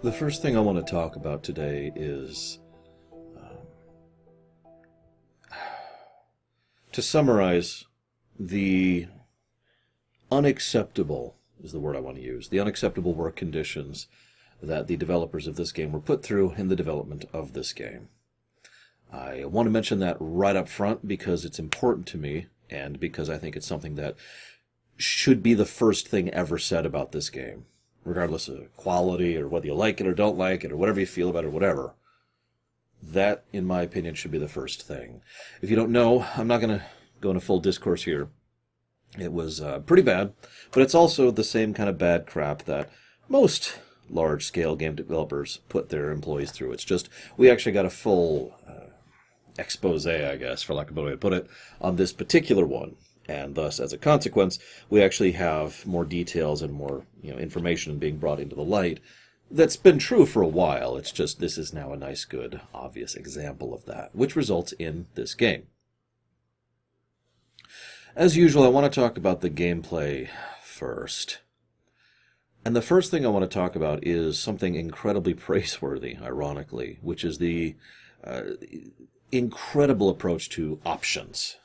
The first thing I want to talk about today is, to summarize, the unacceptable is the word I want to use, the unacceptable work conditions that the developers of this game were put through in the development of this game. I want to mention that right up front because it's important to me and because I think it's something that should be the first thing ever said about this game, regardless of quality or whether you like it or don't like it or whatever you feel about it or whatever. That, in my opinion, should be the first thing. If you don't know, I'm not going to go into full discourse here. It was pretty bad, but it's also the same kind of bad crap that most large-scale game developers put their employees through. It's just, we actually got a full expose, I guess, for lack of a better way to put it, on this particular one. And thus, as a consequence, we actually have more details and more information being brought into the light. That's been true for a while. It's just this is now a nice, good, obvious example of that, which results in this game. As usual, I want to talk about the gameplay first. And the first thing I want to talk about is something incredibly praiseworthy, ironically, which is the incredible approach to options.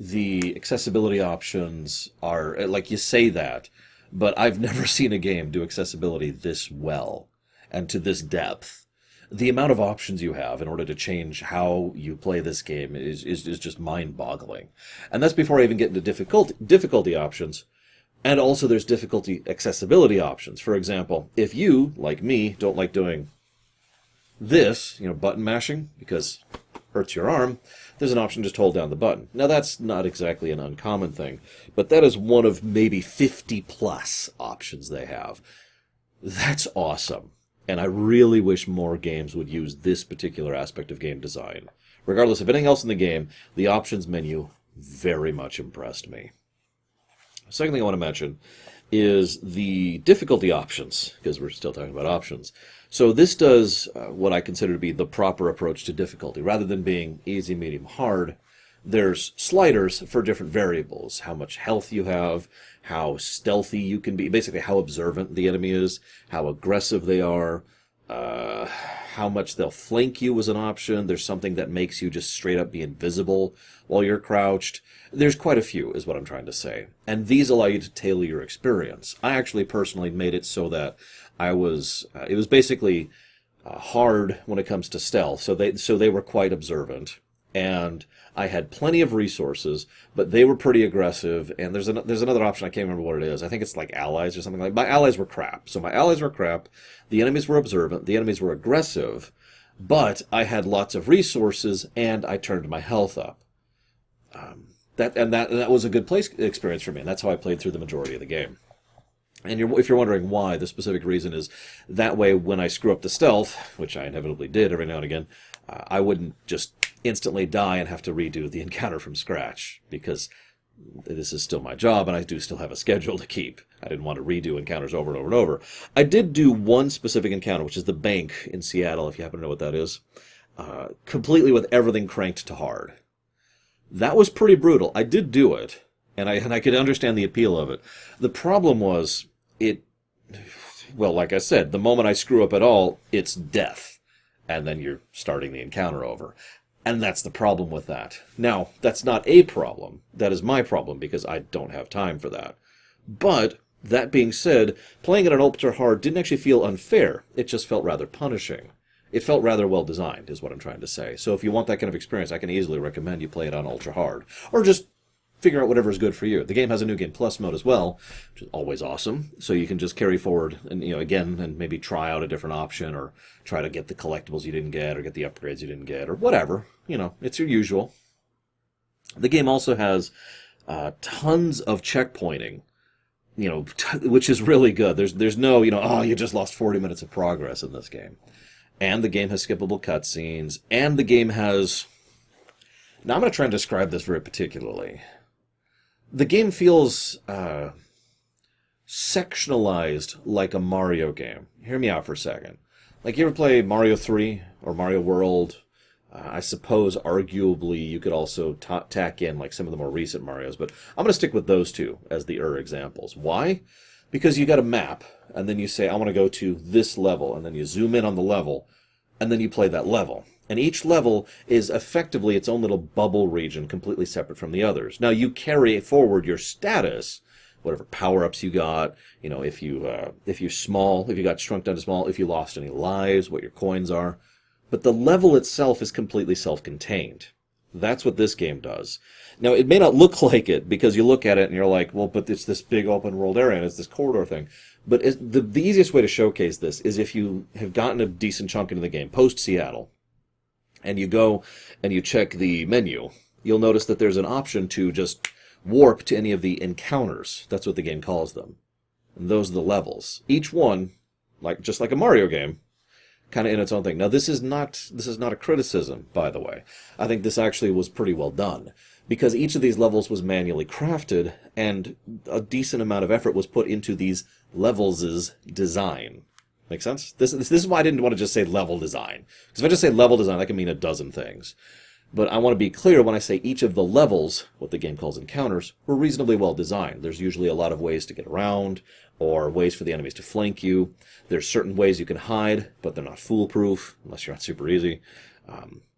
The accessibility options are, like, you say that, but I've never seen a game do accessibility this well and to this depth. The amount of options you have in order to change how you play this game is just mind-boggling. And that's before I even get into difficulty options. And also there's difficulty accessibility options. For example, if you, like me, don't like doing this, button mashing, because it hurts your arm, there's an option just hold down the button. Now that's not exactly an uncommon thing, but that is one of maybe 50 plus options they have. That's awesome. And I really wish more games would use this particular aspect of game design. Regardless of anything else in the game, the options menu very much impressed me. Second thing I want to mention is the difficulty options, because we're still talking about options. So this does what I consider to be the proper approach to difficulty. Rather than being easy, medium, hard, there's sliders for different variables. How much health you have, how stealthy you can be, basically how observant the enemy is, how aggressive they are, how much they'll flank you is an option. There's something that makes you just straight up be invisible while you're crouched. There's quite a few, is what I'm trying to say. And these allow you to tailor your experience. I actually personally made it so that it was basically hard when it comes to stealth. So they were quite observant. And I had plenty of resources, but they were pretty aggressive. And there's another option, I can't remember what it is. I think it's like allies or something like that. My allies were crap. So my allies were crap. The enemies were observant. The enemies were aggressive. But I had lots of resources, and I turned my health up. That was a good experience for me, and that's how I played through the majority of the game. And if you're wondering why, the specific reason is that way when I screw up the stealth, which I inevitably did every now and again, I wouldn't just instantly die and have to redo the encounter from scratch, because this is still my job and I do still have a schedule to keep. I didn't want to redo encounters over and over and over. I did do one specific encounter, which is the bank in Seattle, if you happen to know what that is, completely with everything cranked to hard. That was pretty brutal. I did do it, and I could understand the appeal of it. The problem was, like I said, the moment I screw up at all, it's death. And then you're starting the encounter over. And that's the problem with that. Now, that's not a problem. That is my problem, because I don't have time for that. But, that being said, playing it on ultra hard didn't actually feel unfair. It just felt rather punishing. It felt rather well designed, is what I'm trying to say. So if you want that kind of experience, I can easily recommend you play it on ultra hard. Or just figure out whatever is good for you. The game has a New Game Plus mode as well, which is always awesome. So you can just carry forward and again and maybe try out a different option, or try to get the collectibles you didn't get, or get the upgrades you didn't get, or whatever. It's your usual. The game also has tons of checkpointing, which is really good. There's no, you just lost 40 minutes of progress in this game. And the game has skippable cutscenes, and the game has... Now I'm going to try and describe this very particularly. The game feels sectionalized like a Mario game. Hear me out for a second. Like, you ever play Mario 3 or Mario World? I suppose, arguably, you could also tack in like some of the more recent Marios, but I'm going to stick with those two as the examples. Why? Because you got a map, and then you say, I want to go to this level, and then you zoom in on the level, and then you play that level. And each level is effectively its own little bubble region, completely separate from the others. Now, you carry forward your status, whatever power-ups you got, if you're small, if you got shrunk down to small, if you lost any lives, what your coins are. But the level itself is completely self-contained. That's what this game does. Now, it may not look like it, because you look at it and you're like, well, but it's this big open world area and it's this corridor thing. But the easiest way to showcase this is if you have gotten a decent chunk into the game, post-Seattle, and you go and you check the menu, you'll notice that there's an option to just warp to any of the encounters. That's what the game calls them. And those are the levels. Each one, just like a Mario game, kind of in its own thing. Now, this is not a criticism, by the way. I think this actually was pretty well done, because each of these levels was manually crafted, and a decent amount of effort was put into these levels' design. Make sense? This is why I didn't want to just say level design. Because if I just say level design, that can mean a dozen things. But I want to be clear when I say each of the levels, what the game calls encounters, were reasonably well designed. There's usually a lot of ways to get around, or ways for the enemies to flank you. There's certain ways you can hide, but they're not foolproof, unless you're on super easy.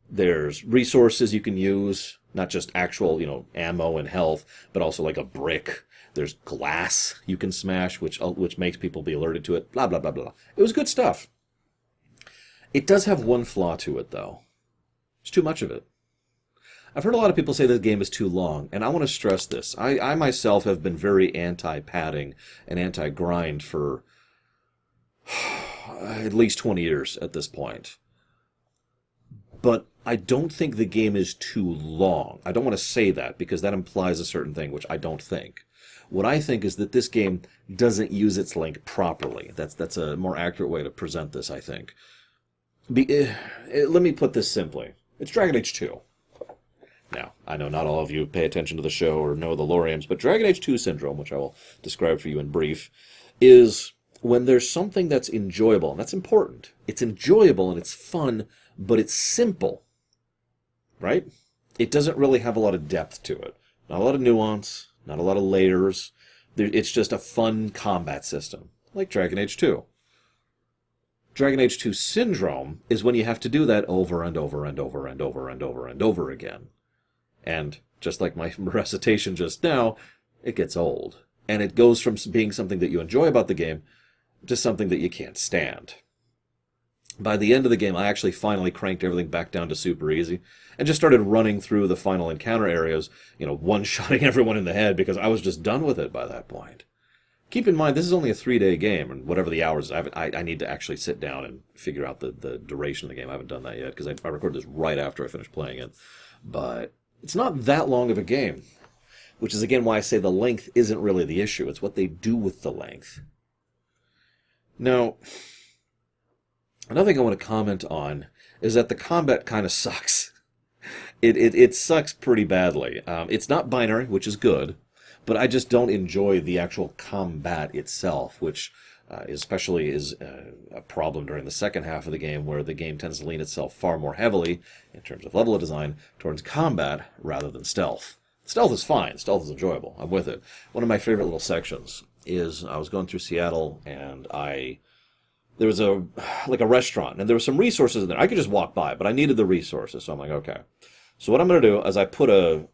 There's resources you can use, not just actual, ammo and health, but also like a brick. There's glass you can smash, which makes people be alerted to it, blah, blah, blah, blah. It was good stuff. It does have one flaw to it, though. It's too much of it. I've heard a lot of people say this game is too long, and I want to stress this. I myself have been very anti-padding and anti-grind for at least 20 years at this point. But I don't think the game is too long. I don't want to say that, because that implies a certain thing, which I don't think. What I think is that this game doesn't use its length properly. That's a more accurate way to present this, I think. Let me put this simply. It's Dragon Age 2. Now, I know not all of you pay attention to the show or know the lore-ams, but Dragon Age 2 syndrome, which I will describe for you in brief, is when there's something that's enjoyable, and that's important. It's enjoyable and it's fun, but it's simple, right? It doesn't really have a lot of depth to it. Not a lot of nuance, not a lot of layers. It's just a fun combat system, like Dragon Age 2. Dragon Age 2 syndrome is when you have to do that over and over and over and over and over and over again. And just like my recitation just now, it gets old. And it goes from being something that you enjoy about the game to something that you can't stand. By the end of the game, I actually finally cranked everything back down to super easy and just started running through the final encounter areas, one-shotting everyone in the head, because I was just done with it by that point. Keep in mind, this is only a 3-day game, and whatever the hours, I need to actually sit down and figure out the duration of the game. I haven't done that yet, because I recorded this right after I finished playing it. But it's not that long of a game, which is, again, why I say the length isn't really the issue. It's what they do with the length. Now, another thing I want to comment on is that the combat kind of sucks. It sucks pretty badly. It's not binary, which is good, but I just don't enjoy the actual combat itself, which especially is a problem during the second half of the game, where the game tends to lean itself far more heavily, in terms of level of design, towards combat rather than stealth. Stealth is fine. Stealth is enjoyable. I'm with it. One of my favorite little sections is I was going through Seattle, and there was a restaurant, and there were some resources in there. I could just walk by, but I needed the resources, so I'm like, okay. So what I'm going to do is I put a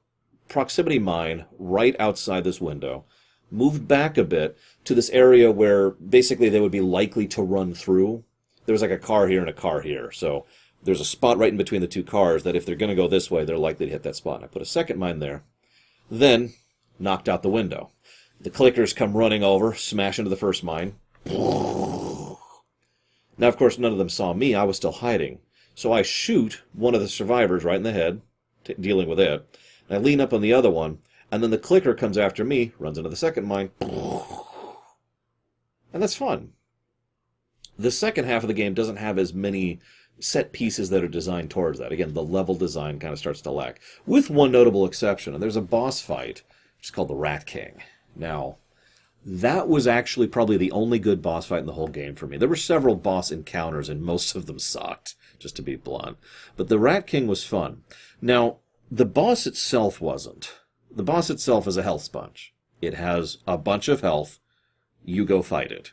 proximity mine right outside this window, moved back a bit to this area where basically they would be likely to run through. There was like a car here and a car here, so there's a spot right in between the two cars that if they're going to go this way, they're likely to hit that spot. And I put a second mine there, then knocked out the window. The clickers come running over, smash into the first mine. Now, of course, none of them saw me. I was still hiding. So I shoot one of the survivors right in the head, dealing with it. And I lean up on the other one, and then the clicker comes after me, runs into the second mine. And that's fun. The second half of the game doesn't have as many set pieces that are designed towards that. Again, the level design kind of starts to lack. With one notable exception, and there's a boss fight, which is called the Rat King. Now, that was actually probably the only good boss fight in the whole game for me. There were several boss encounters, and most of them sucked, just to be blunt. But the Rat King was fun. Now, the boss itself wasn't. The boss itself is a health sponge. It has a bunch of health. you go fight it.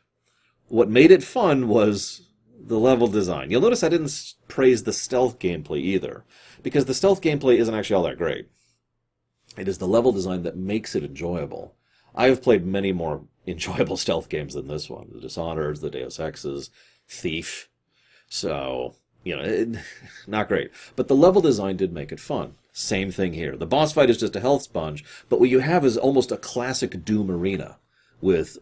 What made it fun was the level design. You'll notice I didn't praise the stealth gameplay either, because the stealth gameplay isn't actually all that great. It is the level design that makes it enjoyable. I have played many more enjoyable stealth games than this one. The Dishonored, the Deus Exes, Thief. So, not great. But the level design did make it fun. Same thing here. The boss fight is just a health sponge, but what you have is almost a classic Doom arena with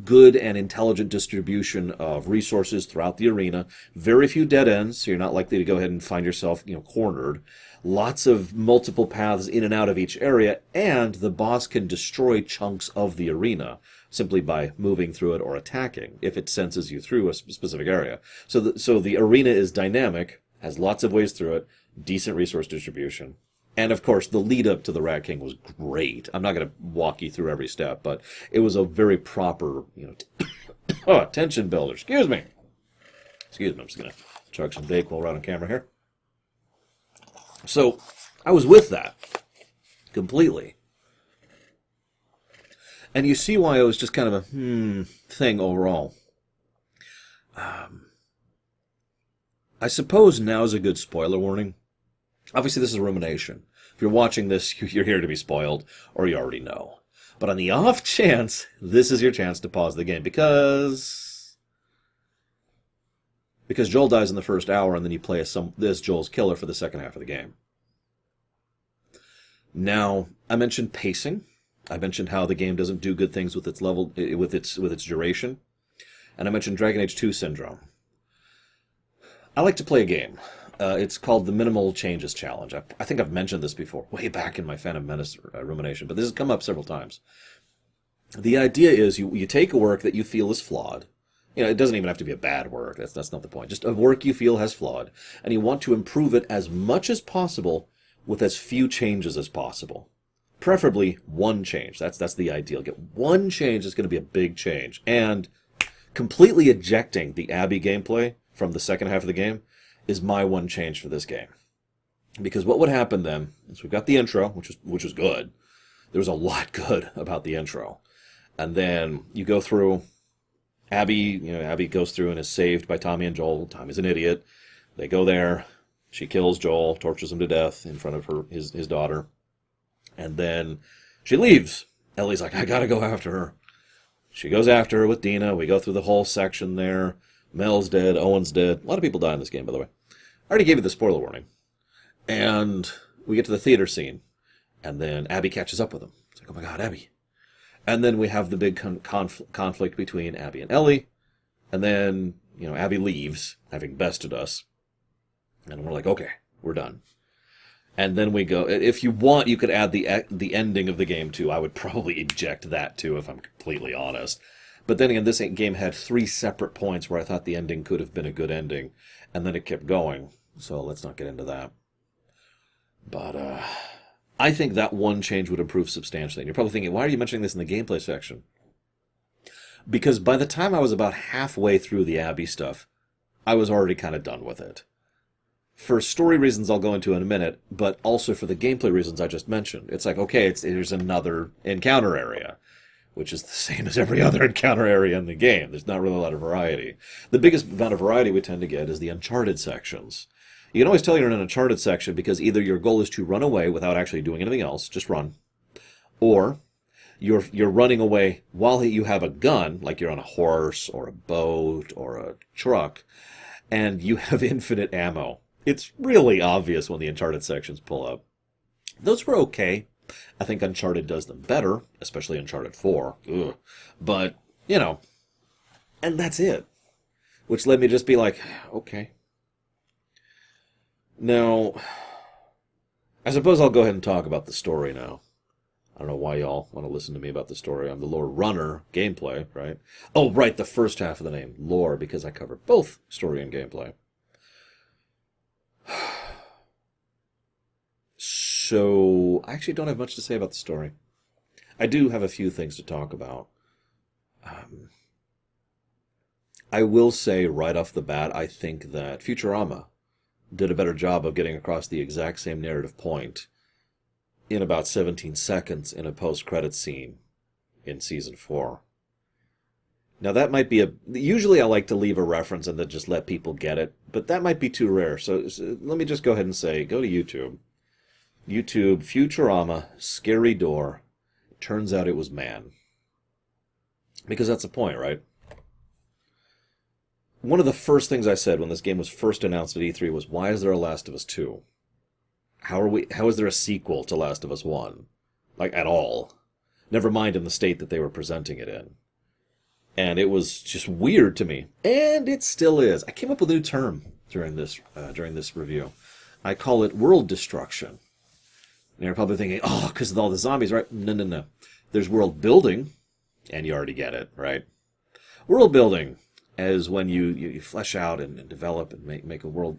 good and intelligent distribution of resources throughout the arena. Very few dead ends, so you're not likely to go ahead and find yourself, cornered. Lots of multiple paths in and out of each area, and the boss can destroy chunks of the arena simply by moving through it or attacking if it senses you through a specific area. So the arena is dynamic, has lots of ways through it, decent resource distribution. And, of course, the lead-up to the Rat King was great. I'm not going to walk you through every step, but it was a very proper, tension builder. Excuse me, I'm just going to chug some Dayquil while we're on camera here. So, I was with that completely. And you see why it was just kind of a thing overall. I suppose now is a good spoiler warning. Obviously, this is Rumination. If you're watching this, you're here to be spoiled, or you already know. But on the off chance, this is your chance to pause the game, because Joel dies in the first hour, and then you play as Joel's killer for the second half of the game. Now, I mentioned pacing. I mentioned how the game doesn't do good things with its level, with its duration, and I mentioned Dragon Age 2 syndrome. I like to play a game. It's called the Minimal Changes Challenge. I think I've mentioned this before, way back in my Phantom Menace rumination, but this has come up several times. The idea is you take a work that you feel is flawed. It doesn't even have to be a bad work. That's not the point. Just a work you feel has flawed, and you want to improve it as much as possible with as few changes as possible. Preferably one change. That's the ideal. Get one change that's going to be a big change. And completely ejecting the Abby gameplay from the second half of the game is my one change for this game. Because what would happen then is we've got the intro, which was good. There was a lot good about the intro. And then you go through, Abby goes through and is saved by Tommy and Joel. Tommy's an idiot. They go there. She kills Joel, tortures him to death in front of his daughter. And then she leaves. Ellie's like, I gotta go after her. She goes after her with Dina. We go through the whole section there. Mel's dead. Owen's dead. A lot of people die in this game, by the way. I already gave you the spoiler warning. And we get to the theater scene. And then Abby catches up with him. It's like, oh my god, Abby. And then we have the big conflict between Abby and Ellie. And then, Abby leaves, having bested us. And we're like, okay, we're done. And then we go, if you want, you could add the ending of the game too. I would probably eject that too, if I'm completely honest. But then again, this game had 3 separate points where I thought the ending could have been a good ending. And then it kept going. So let's not get into that. But I think that one change would improve substantially. And you're probably thinking, why are you mentioning this in the gameplay section? Because by the time I was about halfway through the Abby stuff, I was already kind of done with it. For story reasons I'll go into in a minute, but also for the gameplay reasons I just mentioned. It's like, okay, there's another encounter area, which is the same as every other encounter area in the game. There's not really a lot of variety. The biggest amount of variety we tend to get is the Uncharted sections. You can always tell you're in an Uncharted section because either your goal is to run away without actually doing anything else, just run, or you're running away while you have a gun, like you're on a horse or a boat or a truck, and you have infinite ammo. It's really obvious when the Uncharted sections pull up. Those were okay. I think Uncharted does them better, especially Uncharted 4. Ugh. But, and that's it. Which led me to just be like, okay. Now, I suppose I'll go ahead and talk about the story now. I don't know why y'all want to listen to me about the story. I'm the lore runner, gameplay, right? Oh, right, the first half of the name, lore, because I cover both story and gameplay. So, I actually don't have much to say about the story. I do have a few things to talk about. I will say right off the bat, I think that Futurama did a better job of getting across the exact same narrative point in about 17 seconds in a post-credits scene in Season 4. Now that might be a. Usually, I like to leave a reference and then just let people get it, but that might be too rare. So let me just go ahead and say, go to YouTube. YouTube Futurama Scary Door. Turns out it was man. Because that's the point, right? One of the first things I said when this game was first announced at E3 was, "Why is there a Last of Us 2? How is there a sequel to Last of Us 1? Like, at all. Never mind in the state that they were presenting it in." And it was just weird to me. And it still is. I came up with a new term during this review. I call it world destruction. And you're probably thinking, oh, because of all the zombies, right? No, no, no. There's world building, and you already get it, right? World building is when you flesh out and develop and make a world,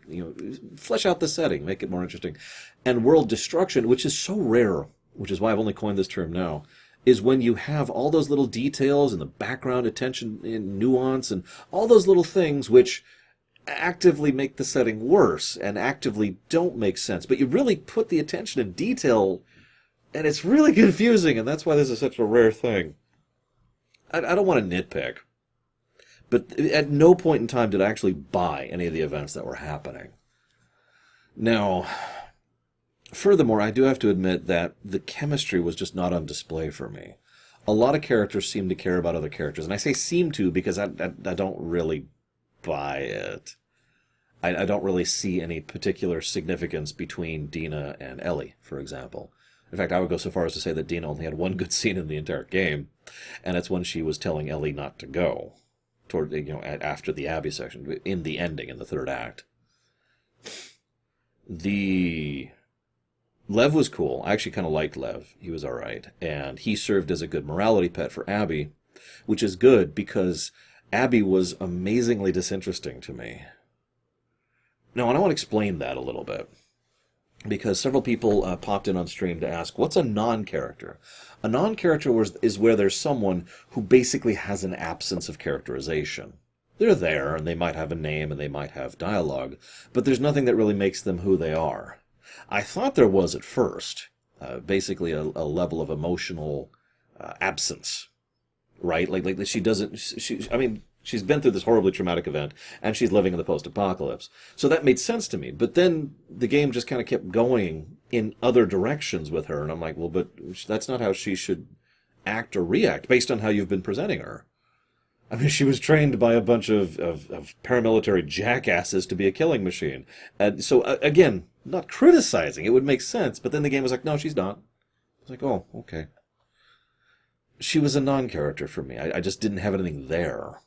flesh out the setting, make it more interesting. And world destruction, which is so rare, which is why I've only coined this term now, is when you have all those little details and the background attention and nuance and all those little things which actively make the setting worse and actively don't make sense. But you really put the attention in detail, and it's really confusing, and that's why this is such a rare thing. I don't want to nitpick, but at no point in time did I actually buy any of the events that were happening. Now, furthermore, I do have to admit that the chemistry was just not on display for me. A lot of characters seem to care about other characters, and I say seem to because I don't really buy it. I don't really see any particular significance between Dina and Ellie, for example. In fact, I would go so far as to say that Dina only had one good scene in the entire game, and it's when she was telling Ellie not to go, after the Abby section, in the ending, in the third act. Lev was cool. I actually kind of liked Lev. He was all right. And he served as a good morality pet for Abby, which is good because Abby was amazingly disinteresting to me. Now, and I want to explain that a little bit, because several people popped in on stream to ask, what's a non-character? A non-character is where there's someone who basically has an absence of characterization. They're there, and they might have a name, and they might have dialogue, but there's nothing that really makes them who they are. I thought there was at first, basically a level of emotional absence, right? Like she doesn't. She's been through this horribly traumatic event, and she's living in the post-apocalypse. So that made sense to me. But then the game just kind of kept going in other directions with her, and I'm like, well, but that's not how she should act or react based on how you've been presenting her. I mean, she was trained by a bunch of paramilitary jackasses to be a killing machine. And so, again, not criticizing, it would make sense, but then the game was like, no, she's not. I was like, oh, okay. She was a non-character for me. I just didn't have anything there.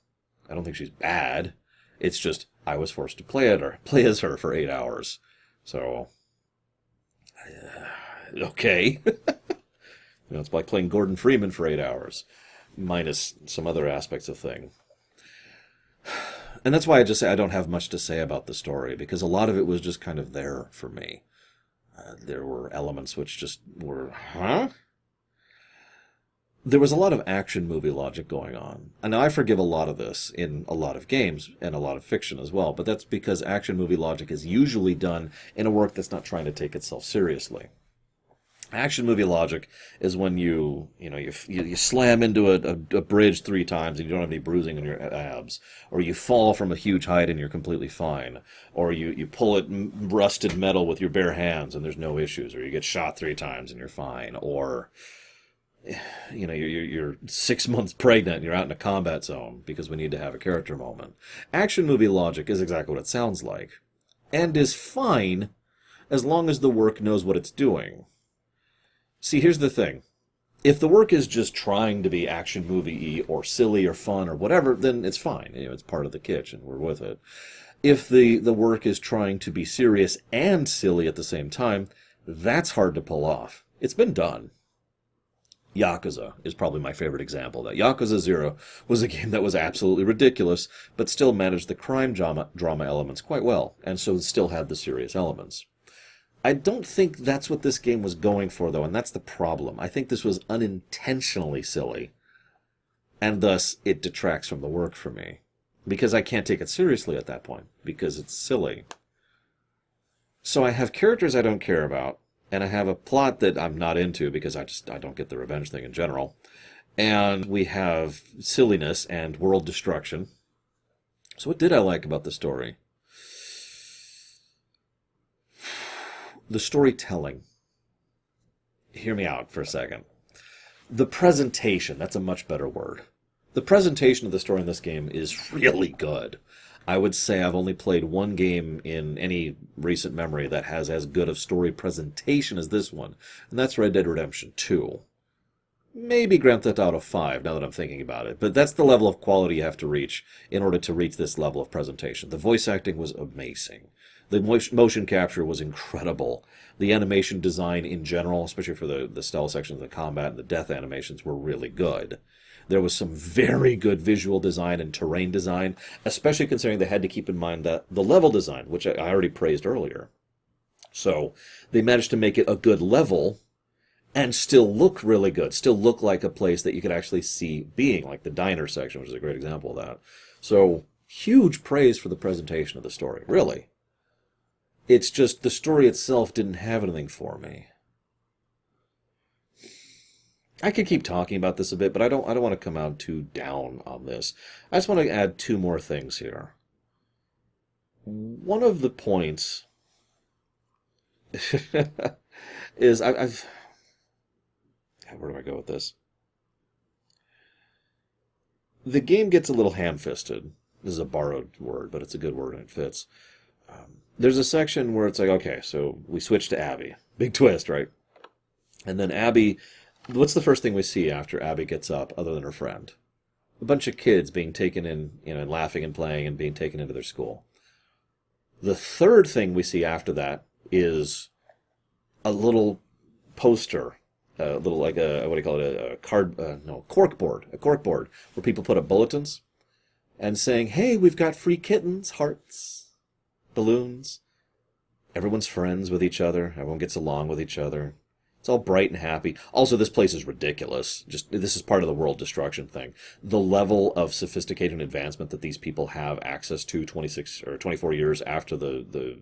I don't think she's bad. It's just, I was forced to play as her for 8 hours. So, okay. It's like playing Gordon Freeman for 8 hours. Minus some other aspects of thing. And that's why I just say I don't have much to say about the story, because a lot of it was just kind of there for me. There were elements which just were, huh? There was a lot of action movie logic going on. And I forgive a lot of this in a lot of games and a lot of fiction as well, but that's because action movie logic is usually done in a work that's not trying to take itself seriously. Action movie logic is when you slam into a bridge 3 times and you don't have any bruising in your abs, or you fall from a huge height and you're completely fine, or you pull at rusted metal with your bare hands and there's no issues, or you get shot 3 times and you're fine, or you're 6 months pregnant and you're out in a combat zone because we need to have a character moment. Action movie logic is exactly what it sounds like, and is fine as long as the work knows what it's doing. See, here's the thing. If the work is just trying to be action movie-y or silly or fun or whatever, then it's fine. It's part of the kitsch and we're with it. If the work is trying to be serious and silly at the same time, that's hard to pull off. It's been done. Yakuza is probably my favorite example of that. Yakuza 0 was a game that was absolutely ridiculous, but still managed the crime drama elements quite well, and so still had the serious elements. I don't think that's what this game was going for, though, and that's the problem. I think this was unintentionally silly, and thus it detracts from the work for me, because I can't take it seriously at that point, because it's silly. So I have characters I don't care about, and I have a plot that I'm not into, because I don't get the revenge thing in general, And we have silliness and world destruction. So what did I like about the story? The storytelling. Hear me out for a second. The presentation, that's a much better word. The presentation of the story in this game is really good. I would say I've only played one game in any recent memory that has as good of story presentation as this one, and that's Red Dead Redemption 2. Maybe Grand Theft Auto 5, now that I'm thinking about it. But that's the level of quality you have to reach in order to reach this level of presentation. The voice acting was amazing. The motion capture was incredible. The animation design in general, especially for the stealth sections, the combat, and the death animations were really good. There was some very good visual design and terrain design, especially considering they had to keep in mind that the level design, which I already praised earlier. So they managed to make it a good level and still look really good, still look like a place that you could actually see being, like the diner section, which is a great example of that. So huge praise for the presentation of the story, really. It's just the story itself didn't have anything for me. I could keep talking about this a bit, but I don't want to come out too down on this. I just want to add two more things here. One of the points is I've where do I go with this? The game gets a little ham-fisted. This is a borrowed word, but it's a good word and it fits. There's a section where it's like, okay, so we switch to Abby. Big twist, right? And then Abby, what's the first thing we see after Abby gets up, other than her friend? A bunch of kids being taken in, and laughing and playing and being taken into their school. The third thing we see after that is a little poster, a little like a, what do you call it, corkboard, a corkboard, where people put up bulletins and saying, hey, we've got free kittens, hearts, balloons. Everyone's friends with each other. Everyone gets along with each other. It's all bright and happy. Also, this place is ridiculous. This is part of the world destruction thing. The level of sophisticated and advancement that these people have access to 26 or 24 years after the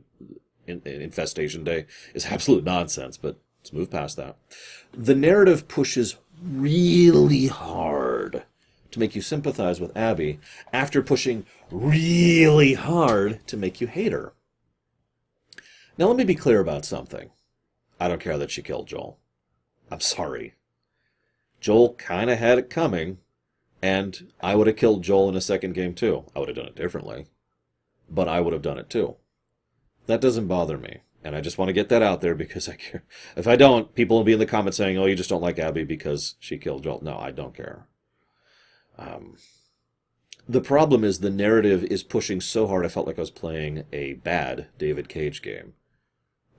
infestation day is absolute nonsense, but let's move past that. The narrative pushes really hard to make you sympathize with Abby after pushing really hard to make you hate her. Now, let me be clear about something. I don't care that she killed Joel. I'm sorry. Joel kind of had it coming, and I would have killed Joel in a second game too. I would have done it differently, but I would have done it too. That doesn't bother me, and I just want to get that out there because I care. If I don't, people will be in the comments saying, oh, you just don't like Abby because she killed Joel. No, I don't care. The problem is the narrative is pushing so hard I felt like I was playing a bad David Cage game.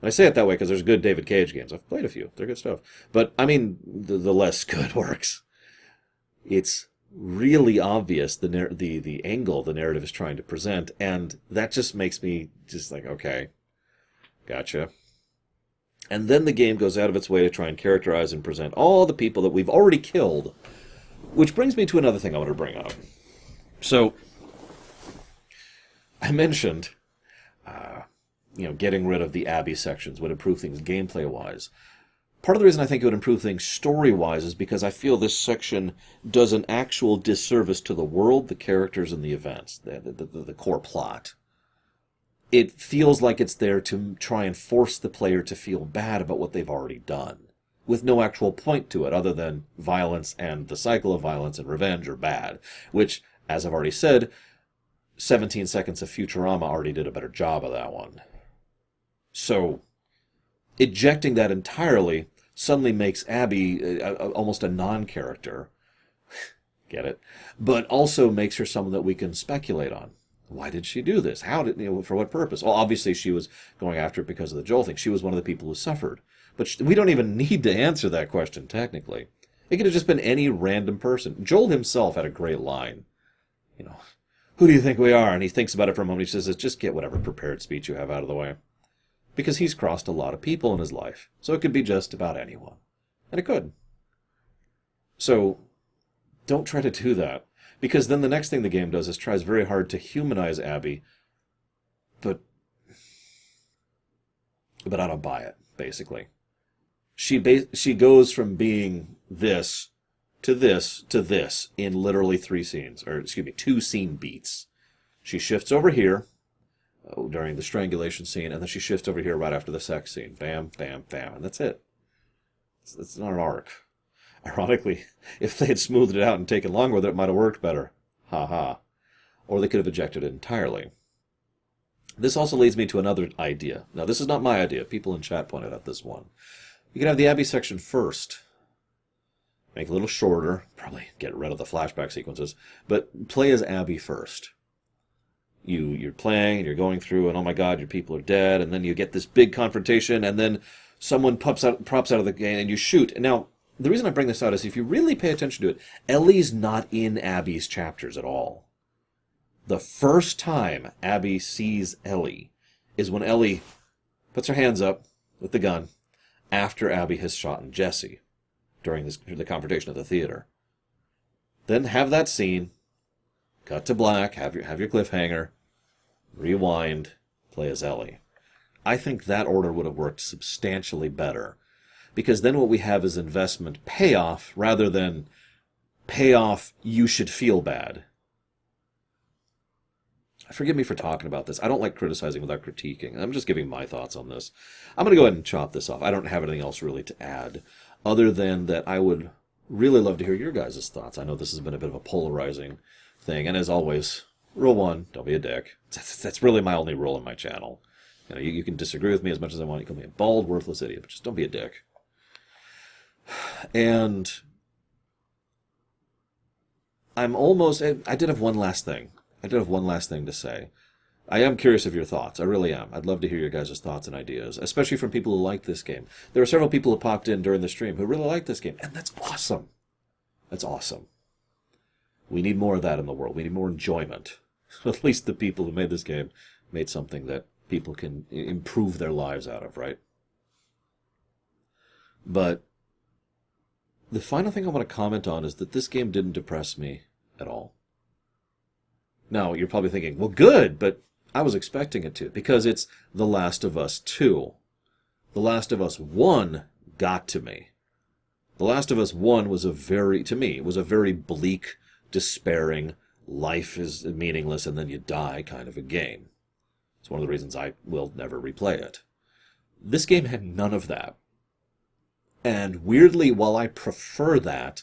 I say it that way because there's good David Cage games. I've played a few. They're good stuff. But, I mean, the less good works. It's really obvious the angle the narrative is trying to present, and that just makes me just like, okay, gotcha. And then the game goes out of its way to try and characterize and present all the people that we've already killed, which brings me to another thing I want to bring up. So, I mentioned getting rid of the Abby sections would improve things gameplay-wise. Part of the reason I think it would improve things story-wise is because I feel this section does an actual disservice to the world, the characters, and the events, the core plot. It feels like it's there to try and force the player to feel bad about what they've already done, with no actual point to it other than violence and the cycle of violence and revenge are bad, which, as I've already said, 17 Seconds of Futurama already did a better job of that one. So, ejecting that entirely suddenly makes Abby almost a non-character. Get it? But also makes her someone that we can speculate on. Why did she do this? How did, for what purpose? Well, obviously she was going after it because of the Joel thing. She was one of the people who suffered. But we don't even need to answer that question, technically. It could have just been any random person. Joel himself had a great line. Who do you think we are? And he thinks about it for a moment. He says, just get whatever prepared speech you have out of the way. Because he's crossed a lot of people in his life. So it could be just about anyone. And it could. So, don't try to do that. Because then the next thing the game does is tries very hard to humanize Abby. But I don't buy it, basically. She goes from being this to this in literally 3 scenes, or excuse me, 2 scene beats. She shifts over here during the strangulation scene, and then she shifts over here right after the sex scene. Bam, bam, bam, and that's it. It's not an arc. Ironically, if they had smoothed it out and taken longer with it, it might have worked better. Ha ha. Or they could have ejected it entirely. This also leads me to another idea. Now, this is not my idea. People in chat pointed out this one. You can have the Abby section first. Make it a little shorter. Probably get rid of the flashback sequences. But play as Abby first. You're playing, and you're going through, and oh my god, your people are dead, and then you get this big confrontation, and then someone props out of the game, and you shoot. And now, the reason I bring this out is if you really pay attention to it, Ellie's not in Abby's chapters at all. The first time Abby sees Ellie is when Ellie puts her hands up with the gun after Abby has shot Jesse during the confrontation at the theater. Then have that scene, cut to black, have your cliffhanger, rewind, play as Ellie. I think that order would have worked substantially better, because then what we have is investment payoff rather than payoff you should feel bad. Forgive me for talking about this. I don't like criticizing without critiquing. I'm just giving my thoughts on this. I'm going to go ahead and chop this off. I don't have anything else really to add, other than that I would really love to hear your guys' thoughts. I know this has been a bit of a polarizing thing, and as always, rule 1, don't be a dick. That's really my only rule on my channel. You know, you can disagree with me as much as I want. You can be a bald, worthless idiot, but just don't be a dick. And I did have one last thing. To say. I am curious of your thoughts. I really am. I'd love to hear your guys' thoughts and ideas, especially from people who like this game. There are several people who popped in during the stream who really like this game, and that's awesome. That's awesome. We need more of that in the world. We need more enjoyment. At least the people who made this game made something that people can improve their lives out of, right? But the final thing I want to comment on is that this game didn't depress me at all. Now, you're probably thinking, well, good, but I was expecting it to, because it's The Last of Us 2. The Last of Us 1 got to me. The Last of Us 1 was a very bleak, despairing, life is meaningless and then you die kind of a game. It's one of the reasons I will never replay it. This game had none of that. And weirdly, while I prefer that,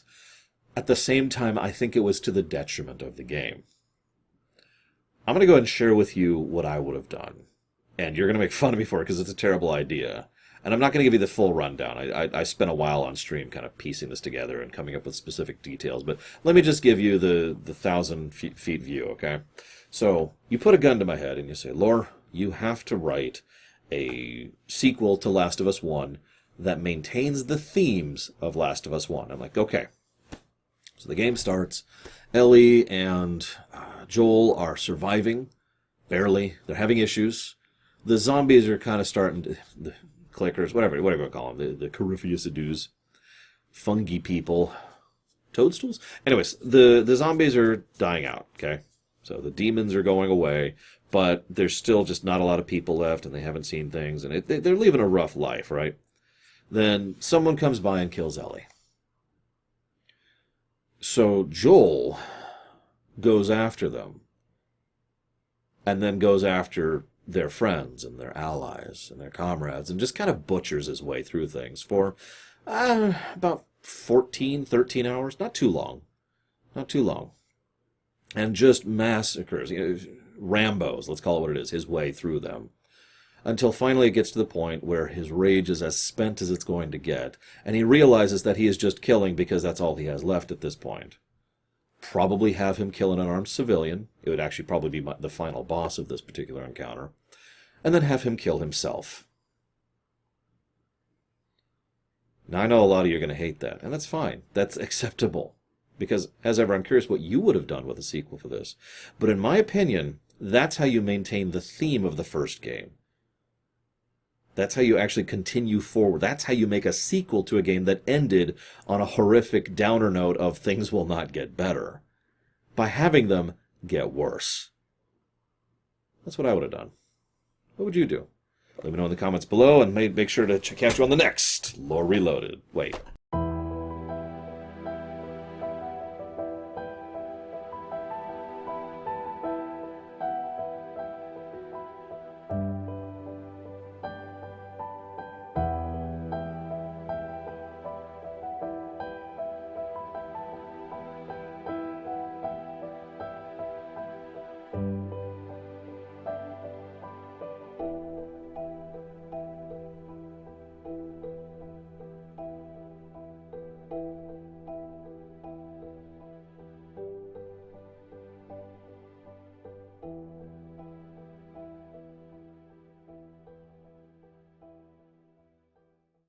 at the same time, I think it was to the detriment of the game. I'm going to go ahead and share with you what I would have done. And you're going to make fun of me for it because it's a terrible idea. And I'm not going to give you the full rundown. I spent a while on stream kind of piecing this together and coming up with specific details. But let me just give you the 1,000 feet view, okay? So you put a gun to my head and you say, Lore, you have to write a sequel to Last of Us 1 that maintains the themes of Last of Us 1. I'm like, okay. So the game starts. Ellie and Joel are surviving, barely. They're having issues. The zombies are kind of starting to... The clickers, whatever you want to call them. The Corypheus fungi people. Toadstools? Anyways, the zombies are dying out, okay? So the demons are going away, but there's still just not a lot of people left, and they haven't seen things, and they're living a rough life, right? Then someone comes by and kills Ellie. So Joel goes after them, and then goes after their friends and their allies and their comrades, and just kind of butchers his way through things for about 13 hours. Not too long. And just massacres, Rambos, let's call it what it is, his way through them. Until finally it gets to the point where his rage is as spent as it's going to get, and he realizes that he is just killing because that's all he has left at this point. Probably have him kill an unarmed civilian. It would actually probably be the final boss of this particular encounter. And then have him kill himself. Now, I know a lot of you are going to hate that, and that's fine. That's acceptable. Because, as ever, I'm curious what you would have done with a sequel for this. But in my opinion, that's how you maintain the theme of the first game. That's how you actually continue forward. That's how you make a sequel to a game that ended on a horrific downer note of things will not get better. By having them get worse. That's what I would have done. What would you do? Let me know in the comments below, and make sure to catch you on the next Lore Reloaded. Wait.